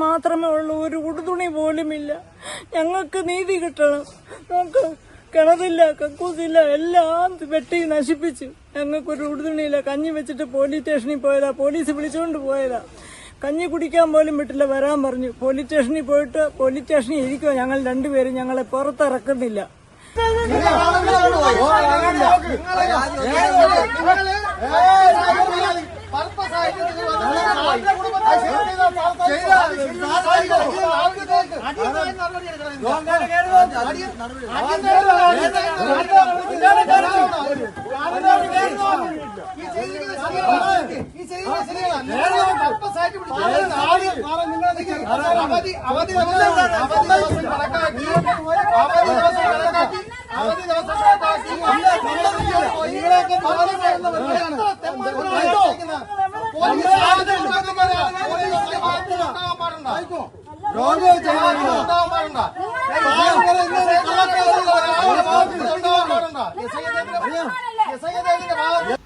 മാത്രമേ ഉള്ളൂ. ഒരു ഉടുതുണി പോലുമില്ല. ഞങ്ങൾക്ക് നീതി കിട്ടണം. നമുക്ക് കിണറില്ല, കക്കൂസില്ല, എല്ലാം വെട്ടി നശിപ്പിച്ചു. ഞങ്ങൾക്കൊരു ഉടുതുണിയില്ല. കഞ്ഞി വെച്ചിട്ട് പോലീസ് സ്റ്റേഷനിൽ പോയതാ. പോലീസ് വിളിച്ചുകൊണ്ട് പോയതാ. കഞ്ഞി കുടിക്കാൻ പോലും വിട്ടില്ല, വരാൻ പറഞ്ഞു. പോലീസ് സ്റ്റേഷനിൽ പോയിട്ട് പോലീസ് സ്റ്റേഷനിൽ ഇരിക്കുമോ ഞങ്ങൾ രണ്ടുപേരും. ഞങ്ങളെ പുറത്തിറക്കുന്നില്ല.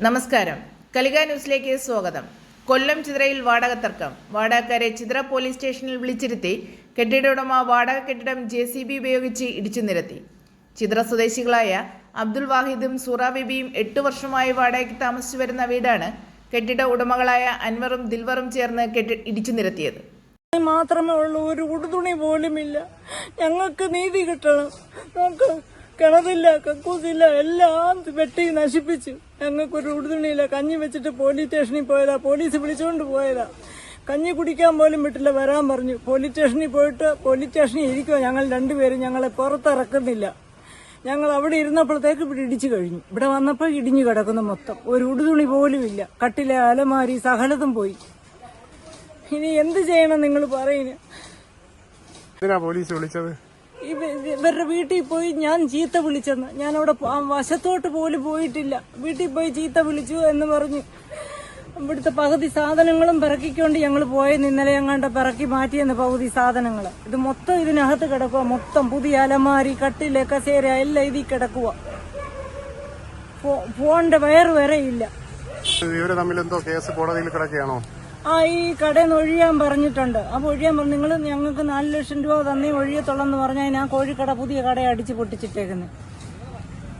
നമസ്കാരം, കലിക ന്യൂസിലേക്ക് സ്വാഗതം. കൊല്ലം ചിതറയിൽ വാടക തർക്കം. വാടകക്കാരെ ചിതറ പോലീസ് സ്റ്റേഷനിൽ വിളിച്ചിരുത്തി കെട്ടിട ഉടമ വാടക കെട്ടിടം JCB ഉപയോഗിച്ച് ഇടിച്ചു നിരത്തി. ചിതറ സ്വദേശികളായ അബ്ദുൽ വാഹിദും സൂറ ബിബിയും 8 വർഷമായി വാടകയ്ക്ക് താമസിച്ചു വരുന്ന വീടാണ് കെട്ടിട ഉടമകളായ അൻവറും ദിൽവറും ചേർന്ന് ഇടിച്ചു നിരത്തിയത്. മാത്രമേ ഉള്ളൂ. ഒരു ഉടുതുണി പോലുമില്ല. ഞങ്ങൾക്ക് നീതി കിട്ടണം. നമുക്ക് കിണറില്ല, കക്കൂസില്ല, എല്ലാം വെട്ടി നശിപ്പിച്ചു. ഞങ്ങൾക്കൊരു ഉടുതുണിയില്ല. കഞ്ഞി വെച്ചിട്ട് പോലീസ് സ്റ്റേഷനിൽ പോയതാ. പോലീസ് വിളിച്ചുകൊണ്ട് പോയതാ. കഞ്ഞി കുടിക്കാൻ പോലും വിട്ടില്ല, വരാൻ പറഞ്ഞു. പോലീസ് സ്റ്റേഷനിൽ പോയിട്ട് പോലീസ് സ്റ്റേഷനിൽ ഇരിക്കുമോ ഞങ്ങൾ രണ്ടുപേരും. ഞങ്ങളെ പുറത്തിറക്കുന്നില്ല. ഞങ്ങൾ അവിടെ ഇരുന്നപ്പോഴത്തേക്ക് ഇവിടെ ഇടിച്ചു കഴിഞ്ഞു. ഇവിടെ വന്നപ്പോൾ ഇടിഞ്ഞു കിടക്കുന്നു മൊത്തം. ഒരു ഉടുതുണി പോലും ഇല്ല. കട്ടിലെ അലമാരി സകലതും പോയി. ഇനി എന്ത് ചെയ്യണം നിങ്ങൾ പറയുന്നു? പോലീസ് വിളിച്ചത് ഇവരുടെ വീട്ടിൽ പോയി ഞാൻ ചീത്ത വിളിച്ചെന്ന്. ഞാൻ അവിടെ വശത്തോട്ട് പോലും പോയിട്ടില്ല. വീട്ടിൽ പോയി ചീത്ത വിളിച്ചു എന്ന് പറഞ്ഞു. ഇവിടുത്തെ പകുതി സാധനങ്ങളും പിറക്കിക്കൊണ്ട് ഞങ്ങൾ പോയെന്ന്. ഇന്നലെ ഞങ്ങളുടെ പിറക്കി മാറ്റിയെന്ന് പകുതി സാധനങ്ങൾ. ഇത് മൊത്തം ഇതിനകത്ത് കിടക്കുക. മൊത്തം പുതിയ അലമാരി, കട്ടില്, കസേര എല്ലാം ഇതിൽ കിടക്കുക. ഫോണിന്റെ വയറ് വരെ ഇല്ല. ഇവര് തമ്മിൽ എന്തോ കേസ് കോടതിയിൽ കിടക്കുകയാണോ? ഈ കടയിൽ നിന്ന് ഒഴിയാൻ പറഞ്ഞിട്ടുണ്ട്. അപ്പൊ ഒഴിയാൻ പറഞ്ഞു, നിങ്ങൾ ഞങ്ങൾക്ക് 4 ലക്ഷം രൂപ തന്നേ ഒഴിയത്തുള്ളെന്ന് പറഞ്ഞാൽ ഞാൻ കോഴിക്കട പുതിയ കടയെ അടിച്ച് പൊട്ടിച്ചിട്ടേക്കുന്നത്.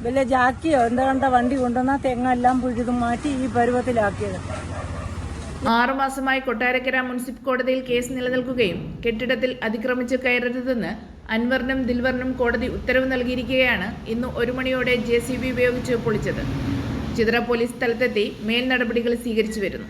വല്ല ജാക്കിയോ എന്താ കണ്ട വണ്ടി കൊണ്ടുവന്നാൽ തെങ്ങെല്ലാം പുഴുതും മാറ്റി ഈ പരുവത്തിലാക്കിയത്. 6 മാസമായി കൊട്ടാരക്കര മുനിസിപ്പൽ കോടതിയിൽ കേസ് നിലനിൽക്കുകയും കെട്ടിടത്തിൽ അതിക്രമിച്ച് കയറരുതെന്ന് അൻവറിനും ദിൽവറിനും കോടതി ഉത്തരവ് നൽകിയിരിക്കുകയാണ് ഇന്ന് 1 മണിയോടെ JCB ഉപയോഗിച്ച് പൊളിച്ചത്. ചിതറ പോലീസ് സ്ഥലത്തെത്തി മേൽ നടപടികൾ സ്വീകരിച്ചു വരുന്നു.